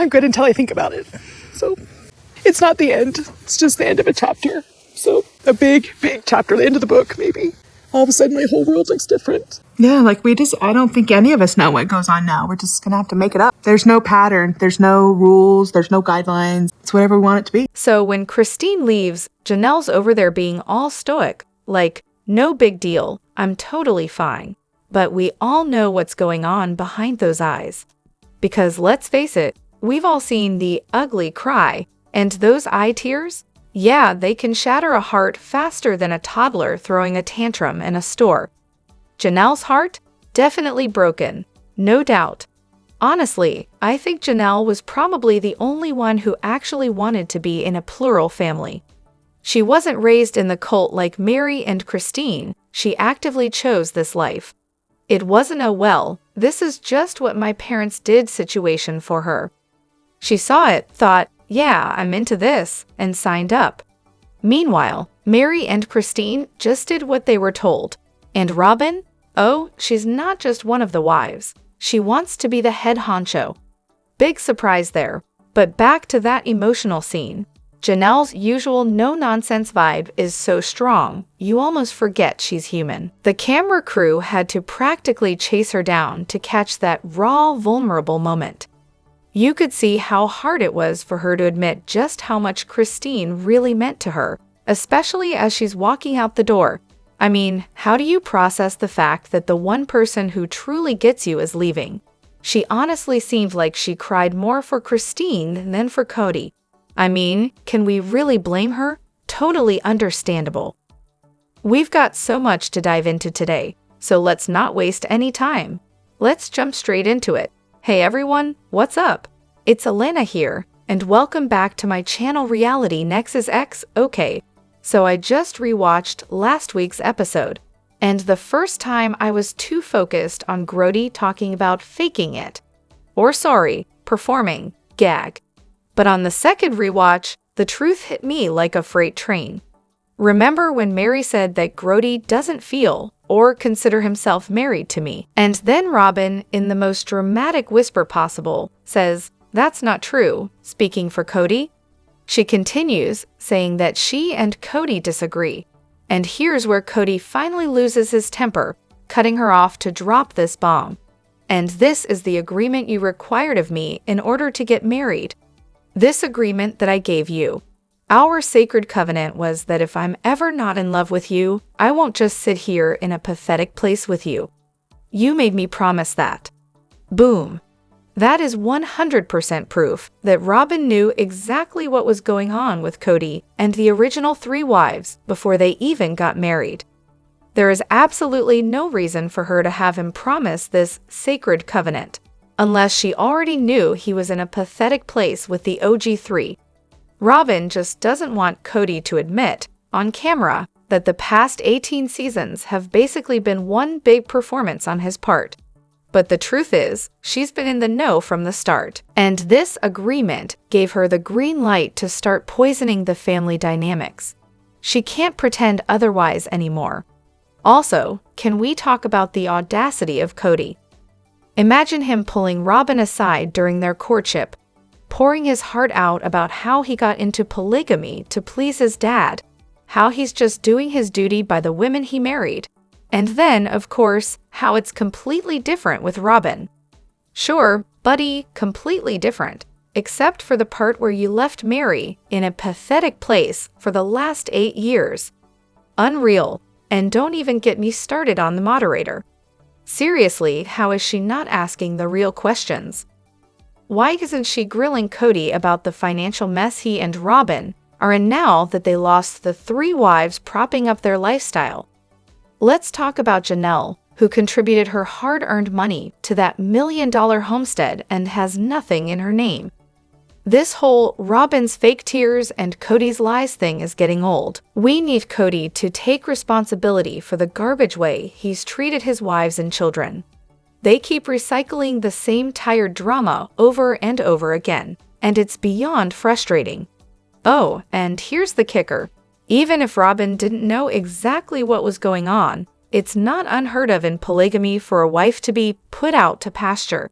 I'm good until I think about it. So it's not the end. It's just the end of a chapter. So a big, big chapter, the end of the book, maybe. All of a sudden, my whole world looks different. Yeah, like I don't think any of us know what goes on now. We're just going to have to make it up. There's no pattern. There's no rules. There's no guidelines. It's whatever we want it to be. So when Christine leaves, Janelle's over there being all stoic. Like, no big deal. I'm totally fine. But we all know what's going on behind those eyes. Because let's face it, we've all seen the ugly cry. And those eye tears? Yeah, they can shatter a heart faster than a toddler throwing a tantrum in a store. Janelle's heart? Definitely broken. No doubt. Honestly, I think Janelle was probably the only one who actually wanted to be in a plural family. She wasn't raised in the cult like Mary and Christine. She actively chose this life. It wasn't a, well, this is just what my parents did situation for her. She saw it, thought, yeah, I'm into this, and signed up. Meanwhile, Mary and Christine just did what they were told. And Robyn? Oh, she's not just one of the wives. She wants to be the head honcho. Big surprise there. But back to that emotional scene. Janelle's usual no-nonsense vibe is so strong, you almost forget she's human. The camera crew had to practically chase her down to catch that raw, vulnerable moment. You could see how hard it was for her to admit just how much Christine really meant to her, especially as she's walking out the door. I mean, how do you process the fact that the one person who truly gets you is leaving? She honestly seemed like she cried more for Christine than for Kody. I mean, can we really blame her? Totally understandable. We've got so much to dive into today, so let's not waste any time. Let's jump straight into it. Hey everyone, what's up? It's Elena here, and welcome back to my channel Reality Nexus X. Okay, so I just rewatched last week's episode, and the first time I was too focused on Kody talking about faking it. Or sorry, performing, gag. But on the second rewatch, the truth hit me like a freight train. Remember when Mary said that Kody doesn't feel or consider himself married to me? And then Robyn, in the most dramatic whisper possible, says, "That's not true," speaking for Kody. She continues, saying that she and Kody disagree. And here's where Kody finally loses his temper, cutting her off to drop this bomb. "And this is the agreement you required of me in order to get married. This agreement that I gave you. Our sacred covenant was that if I'm ever not in love with you, I won't just sit here in a pathetic place with you. You made me promise that." Boom. That is 100% proof that Robyn knew exactly what was going on with Kody and the original 3 wives before they even got married. There is absolutely no reason for her to have him promise this sacred covenant, unless she already knew he was in a pathetic place with the OG3. Robyn just doesn't want Kody to admit, on camera, that the past 18 seasons have basically been one big performance on his part. But the truth is, she's been in the know from the start, and this agreement gave her the green light to start poisoning the family dynamics. She can't pretend otherwise anymore. Also, can we talk about the audacity of Kody? Imagine him pulling Robyn aside during their courtship, pouring his heart out about how he got into polygamy to please his dad, how he's just doing his duty by the women he married, and then, of course, how it's completely different with Robyn. Sure, buddy, completely different, except for the part where you left Mary in a pathetic place for the last 8 years. Unreal, and don't even get me started on the moderator. Seriously, how is she not asking the real questions? Why isn't she grilling Kody about the financial mess he and Robyn are in now that they lost the 3 wives propping up their lifestyle? Let's talk about Janelle, who contributed her hard-earned money to that $1 million homestead and has nothing in her name. This whole Robyn's fake tears and Kody's lies thing is getting old. We need Kody to take responsibility for the garbage way he's treated his wives and children. They keep recycling the same tired drama over and over again, and it's beyond frustrating. Oh, and here's the kicker. Even if Robyn didn't know exactly what was going on, it's not unheard of in polygamy for a wife to be put out to pasture.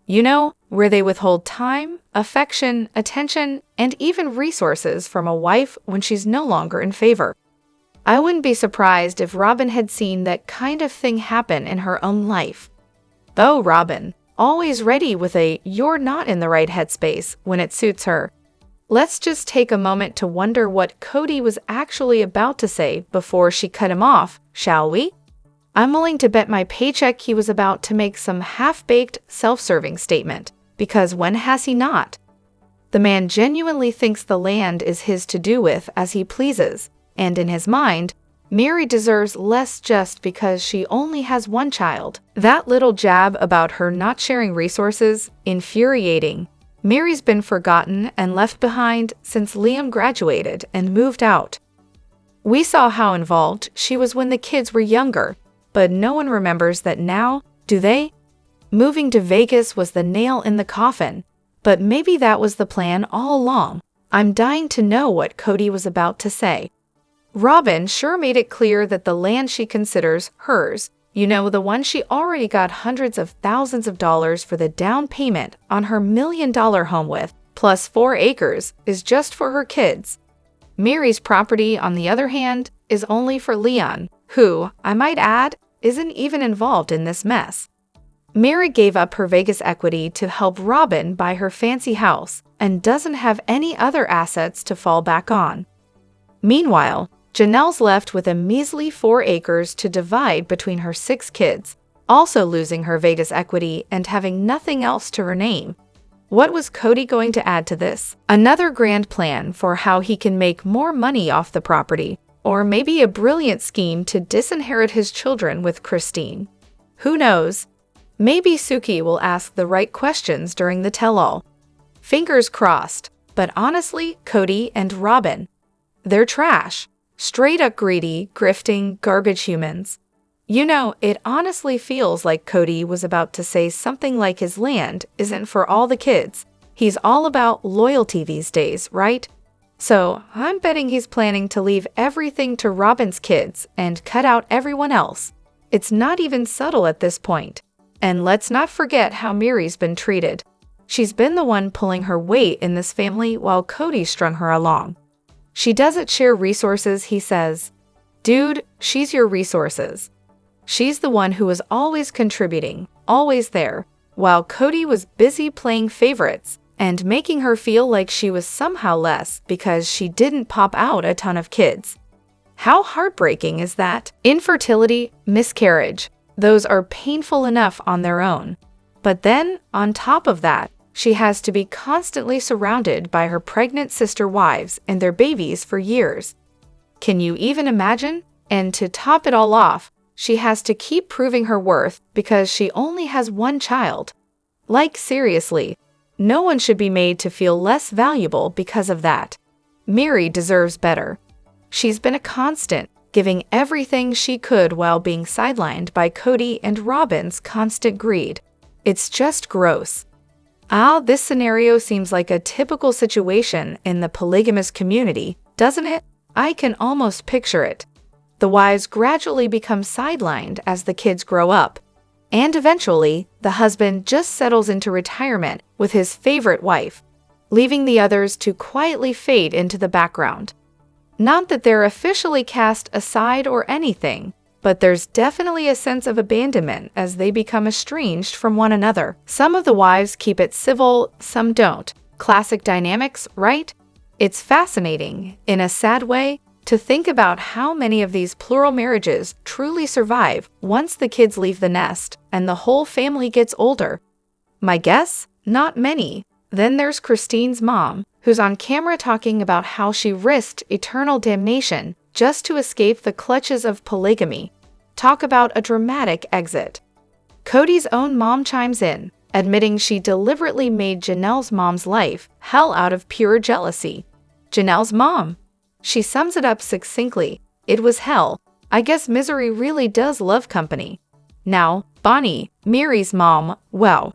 You know, where they withhold time, affection, attention, and even resources from a wife when she's no longer in favor. I wouldn't be surprised if Robyn had seen that kind of thing happen in her own life. Oh, Robyn, always ready with a "you're not in the right headspace" when it suits her. Let's just take a moment to wonder what Kody was actually about to say before she cut him off, shall we? I'm willing to bet my paycheck he was about to make some half-baked, self-serving statement, because when has he not? The man genuinely thinks the land is his to do with as he pleases, and in his mind, Meri deserves less just because she only has one child. That little jab about her not sharing resources, infuriating. Meri's been forgotten and left behind since Liam graduated and moved out. We saw how involved she was when the kids were younger, but no one remembers that now, do they? Moving to Vegas was the nail in the coffin, but maybe that was the plan all along. I'm dying to know what Kody was about to say. Robyn sure made it clear that the land she considers hers, the one she already got hundreds of thousands of dollars for the down payment on her $1 million home with, plus 4 acres, is just for her kids. Meri's property, on the other hand, is only for Leon, who, I might add, isn't even involved in this mess. Meri gave up her Vegas equity to help Robyn buy her fancy house and doesn't have any other assets to fall back on. Meanwhile, Janelle's left with a measly 4 acres to divide between her 6 kids, also losing her Vegas equity and having nothing else to her name. What was Kody going to add to this? Another grand plan for how he can make more money off the property, or maybe a brilliant scheme to disinherit his children with Christine. Who knows? Maybe Suki will ask the right questions during the tell-all. Fingers crossed, but honestly, Kody and Robyn, they're trash. Straight up greedy, grifting, garbage humans. It honestly feels like Kody was about to say something like his land isn't for all the kids. He's all about loyalty these days, right? So I'm betting he's planning to leave everything to Robyn's kids and cut out everyone else. It's not even subtle at this point. And let's not forget how Meri's been treated. She's been the one pulling her weight in this family while Kody strung her along. She doesn't share resources, he says. Dude, she's your resources. She's the one who was always contributing, always there, while Kody was busy playing favorites and making her feel like she was somehow less because she didn't pop out a ton of kids. How heartbreaking is that? Infertility, miscarriage, those are painful enough on their own. But then, on top of that, she has to be constantly surrounded by her pregnant sister wives and their babies for years. Can you even imagine? And to top it all off, she has to keep proving her worth because she only has one child. Like, seriously, no one should be made to feel less valuable because of that. Meri deserves better. She's been a constant, giving everything she could while being sidelined by Kody and Robyn's constant greed. It's just gross. This scenario seems like a typical situation in the polygamous community, doesn't it? I can almost picture it. The wives gradually become sidelined as the kids grow up, and eventually, the husband just settles into retirement with his favorite wife, leaving the others to quietly fade into the background. Not that they're officially cast aside or anything, but there's definitely a sense of abandonment as they become estranged from one another. Some of the wives keep it civil, some don't. Classic dynamics, right? It's fascinating, in a sad way, to think about how many of these plural marriages truly survive once the kids leave the nest and the whole family gets older. My guess? Not many. Then there's Christine's mom, who's on camera talking about how she risked eternal damnation just to escape the clutches of polygamy. Talk about a dramatic exit. Kody's own mom chimes in, admitting she deliberately made Janelle's mom's life hell out of pure jealousy. Janelle's mom. She sums it up succinctly. It was hell. I guess misery really does love company. Now, Bonnie, Meri's mom, well,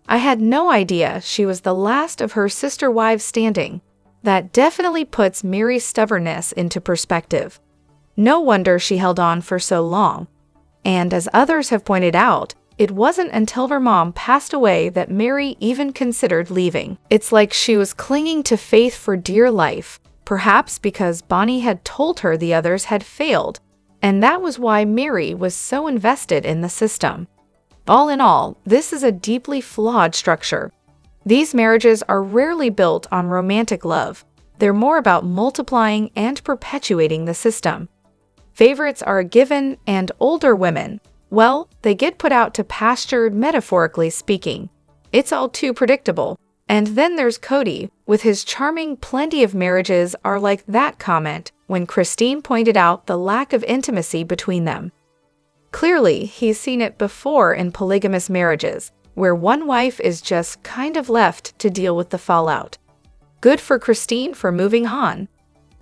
I had no idea she was the last of her sister wives standing. That definitely puts Meri's stubbornness into perspective. No wonder she held on for so long. And as others have pointed out, It wasn't until her mom passed away that Mary even considered leaving. It's like she was clinging to faith for dear life, perhaps because Bonnie had told her the others had failed, and that was why Mary was so invested in the system. All in all, this is a deeply flawed structure. These marriages are rarely built on romantic love. They're more about multiplying and perpetuating the system. Favorites are a given, and older women, well, they get put out to pasture, metaphorically speaking. It's all too predictable. And then there's Kody, with his charming plenty of marriages are like that comment when Christine pointed out the lack of intimacy between them. Clearly, he's seen it before in polygamous marriages, where one wife is just kind of left to deal with the fallout. Good for Christine for moving on.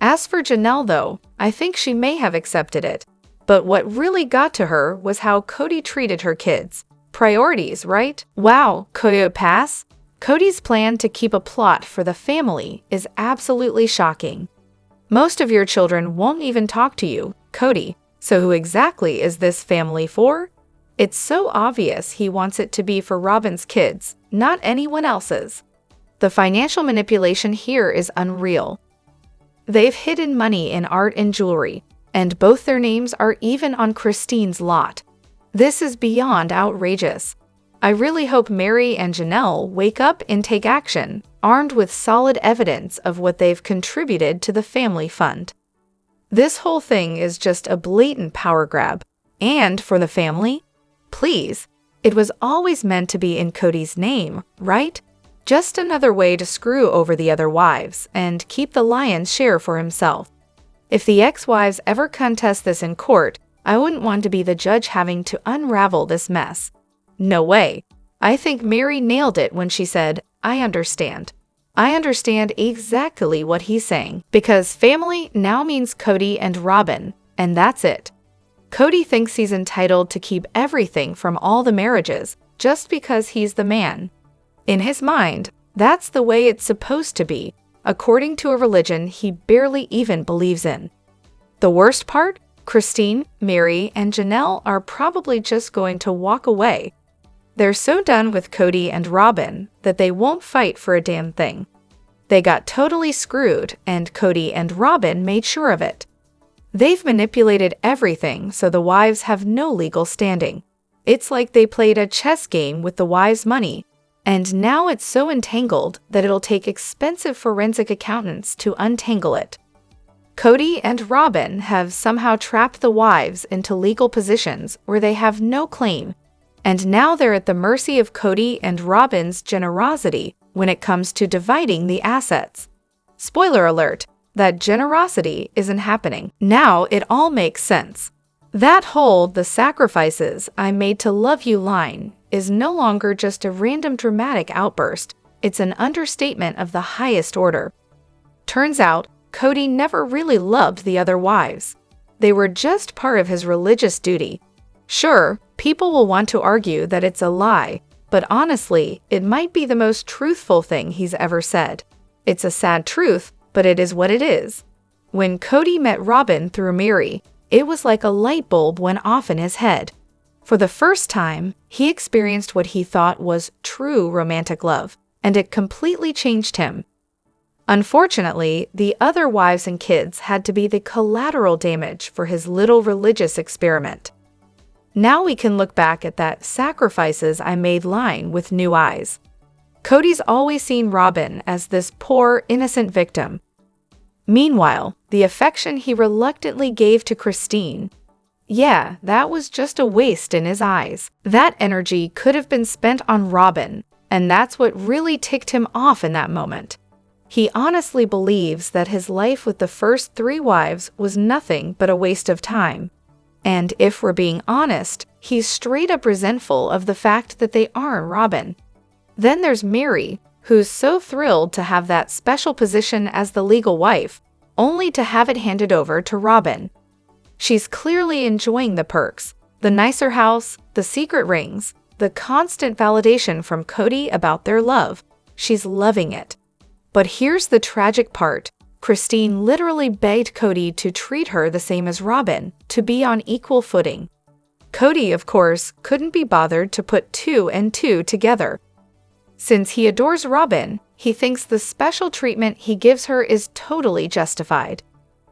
As for Janelle, though, I think she may have accepted it. But what really got to her was how Kody treated her kids. Priorities, right? Wow, Kody pass? Kody's plan to keep a plot for the family is absolutely shocking. Most of your children won't even talk to you, Kody. So who exactly is this family for? It's so obvious he wants it to be for Robyn's kids, not anyone else's. The financial manipulation here is unreal. They've hidden money in art and jewelry, and both their names are even on Christine's lot. This is beyond outrageous. I really hope Mary and Janelle wake up and take action, armed with solid evidence of what they've contributed to the family fund. This whole thing is just a blatant power grab. And for the family? Please, it was always meant to be in Kody's name, right? Just another way to screw over the other wives and keep the lion's share for himself. If the ex-wives ever contest this in court, I wouldn't want to be the judge having to unravel this mess. No way. I think Mary nailed it when she said, I understand. I understand exactly what he's saying, because family now means Kody and Robyn, and that's it. Kody thinks he's entitled to keep everything from all the marriages just because he's the man. In his mind, that's the way it's supposed to be, according to a religion he barely even believes in. The worst part? Christine, Mary, and Janelle are probably just going to walk away. They're so done with Kody and Robyn that they won't fight for a damn thing. They got totally screwed, and Kody and Robyn made sure of it. They've manipulated everything so the wives have no legal standing. It's like they played a chess game with the wives' money, and now it's so entangled that it'll take expensive forensic accountants to untangle it. Kody and Robyn have somehow trapped the wives into legal positions where they have no claim, and now they're at the mercy of Kody and Robyn's generosity when it comes to dividing the assets. Spoiler alert, that generosity isn't happening. Now it all makes sense. That whole "the sacrifices I made to love you" line is no longer just a random dramatic outburst. It's an understatement of the highest order. Turns out, Kody never really loved the other wives. They were just part of his religious duty. Sure, people will want to argue that it's a lie, but honestly, it might be the most truthful thing he's ever said. It's a sad truth, but it is what it is. When Kody met Robyn through Mary, it was like a light bulb went off in his head. For the first time, he experienced what he thought was true romantic love, and it completely changed him. Unfortunately, the other wives and kids had to be the collateral damage for his little religious experiment. Now we can look back at that "sacrifices I made" line with new eyes. Kody's always seen Robyn as this poor, innocent victim. Meanwhile, the affection he reluctantly gave to Christine, yeah, that was just a waste in his eyes. That energy could have been spent on Robyn, and that's what really ticked him off in that moment. He honestly believes that his life with the first 3 wives was nothing but a waste of time. And if we're being honest, he's straight up resentful of the fact that they aren't Robyn. Then there's Mary, who's so thrilled to have that special position as the legal wife, only to have it handed over to Robyn. She's clearly enjoying the perks, the nicer house, the secret rings, the constant validation from Kody about their love. She's loving it. But here's the tragic part. Christine literally begged Kody to treat her the same as Robyn, to be on equal footing. Kody, of course, couldn't be bothered to put two and two together. Since he adores Robyn, he thinks the special treatment he gives her is totally justified.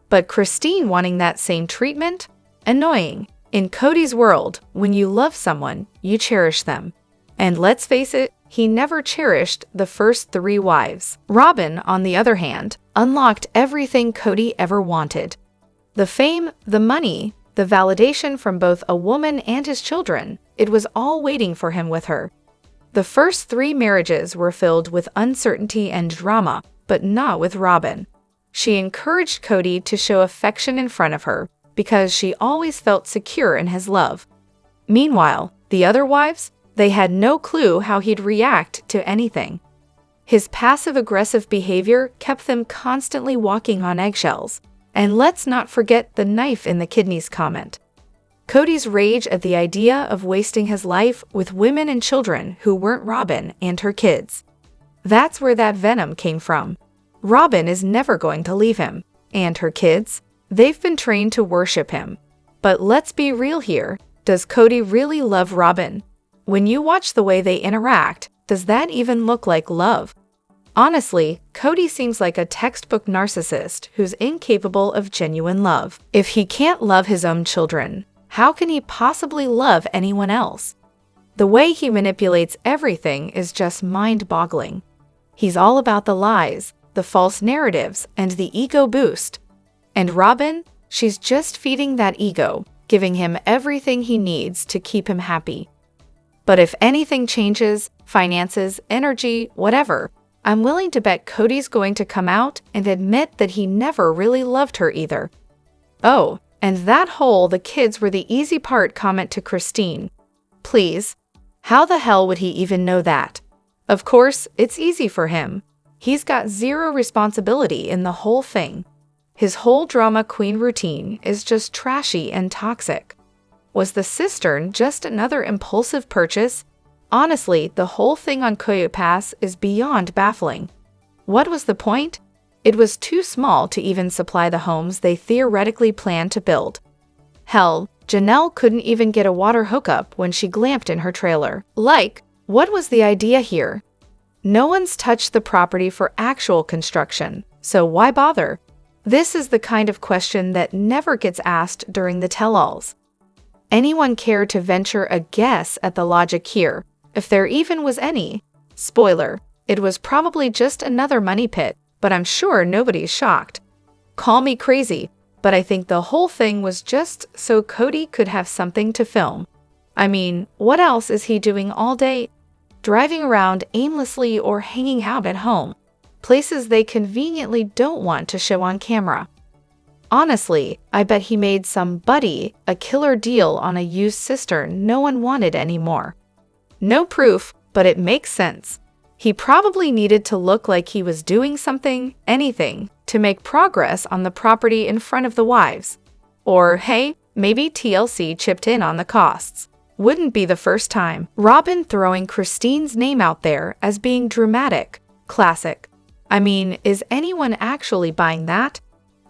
But Christine wanting that same treatment? Annoying. In Kody's world, when you love someone, you cherish them. And let's face it, he never cherished the first 3 wives. Robyn, on the other hand, unlocked everything Kody ever wanted. The fame, the money, the validation from both a woman and his children, it was all waiting for him with her. The first 3 marriages were filled with uncertainty and drama, but not with Robyn. She encouraged Kody to show affection in front of her because she always felt secure in his love. Meanwhile, the other wives, they had no clue how he'd react to anything. His passive-aggressive behavior kept them constantly walking on eggshells. And let's not forget the knife in the kidneys comment. Kody's rage at the idea of wasting his life with women and children who weren't Robyn and her kids. That's where that venom came from. Robyn is never going to leave him. And her kids? They've been trained to worship him. But let's be real here. Does Kody really love Robyn? When you watch the way they interact, does that even look like love? Honestly, Kody seems like a textbook narcissist who's incapable of genuine love. If he can't love his own children, how can he possibly love anyone else? The way he manipulates everything is just mind-boggling. He's all about the lies, the false narratives, and the ego boost. And Robyn, she's just feeding that ego, giving him everything he needs to keep him happy. But if anything changes, finances, energy, whatever, I'm willing to bet Kody's going to come out and admit that he never really loved her either. Oh, and that whole "the kids were the easy part" comment to Christine. Please, how the hell would he even know that? Of course, it's easy for him. He's got 0 responsibility in the whole thing. His whole drama queen routine is just trashy and toxic. Was the cistern just another impulsive purchase? Honestly, the whole thing on Coyote Pass is beyond baffling. What was the point? It was too small to even supply the homes they theoretically planned to build. Hell, Janelle couldn't even get a water hookup when she glamped in her trailer. Like, what was the idea here? No one's touched the property for actual construction, so why bother? This is the kind of question that never gets asked during the tell-alls. Anyone care to venture a guess at the logic here, if there even was any? Spoiler, it was probably just another money pit, but I'm sure nobody's shocked. Call me crazy, but I think the whole thing was just so Kody could have something to film. I mean, what else is he doing all day? Driving around aimlessly or hanging out at home, places they conveniently don't want to show on camera. Honestly, I bet he made somebody a killer deal on a used cistern no one wanted anymore. No proof, but it makes sense. He probably needed to look like he was doing something, anything, to make progress on the property in front of the wives. Or, hey, maybe TLC chipped in on the costs. Wouldn't be the first time. Robyn throwing Christine's name out there as being dramatic. Classic. I mean, is anyone actually buying that?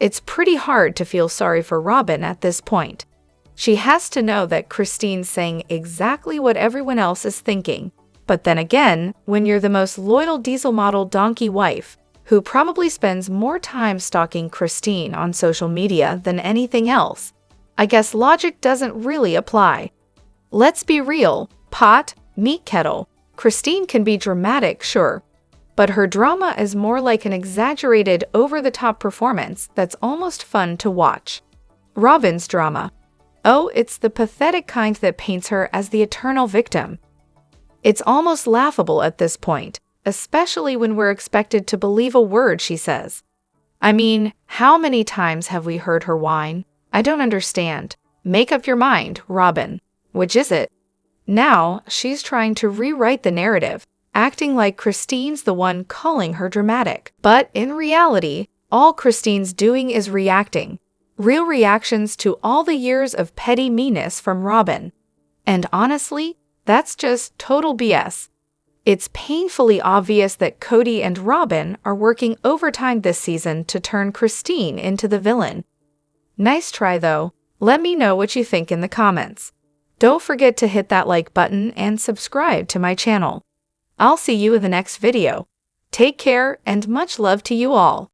It's pretty hard to feel sorry for Robyn at this point. She has to know that Christine's saying exactly what everyone else is thinking. But then again, when you're the most loyal diesel model donkey wife, who probably spends more time stalking Christine on social media than anything else, I guess logic doesn't really apply. Let's be real, pot, meat kettle. Christine can be dramatic, sure, but her drama is more like an exaggerated, over-the-top performance that's almost fun to watch. Robyn's drama. Oh, it's the pathetic kind that paints her as the eternal victim. It's almost laughable at this point, especially when we're expected to believe a word she says. I mean, how many times have we heard her whine? I don't understand. Make up your mind, Robyn. Which is it? Now, she's trying to rewrite the narrative, acting like Christine's the one calling her dramatic. But in reality, all Christine's doing is reacting. Real reactions to all the years of petty meanness from Robyn. And honestly, that's just total BS. It's painfully obvious that Kody and Robyn are working overtime this season to turn Christine into the villain. Nice try though. Let me know what you think in the comments. Don't forget to hit that like button and subscribe to my channel. I'll see you in the next video. Take care and much love to you all.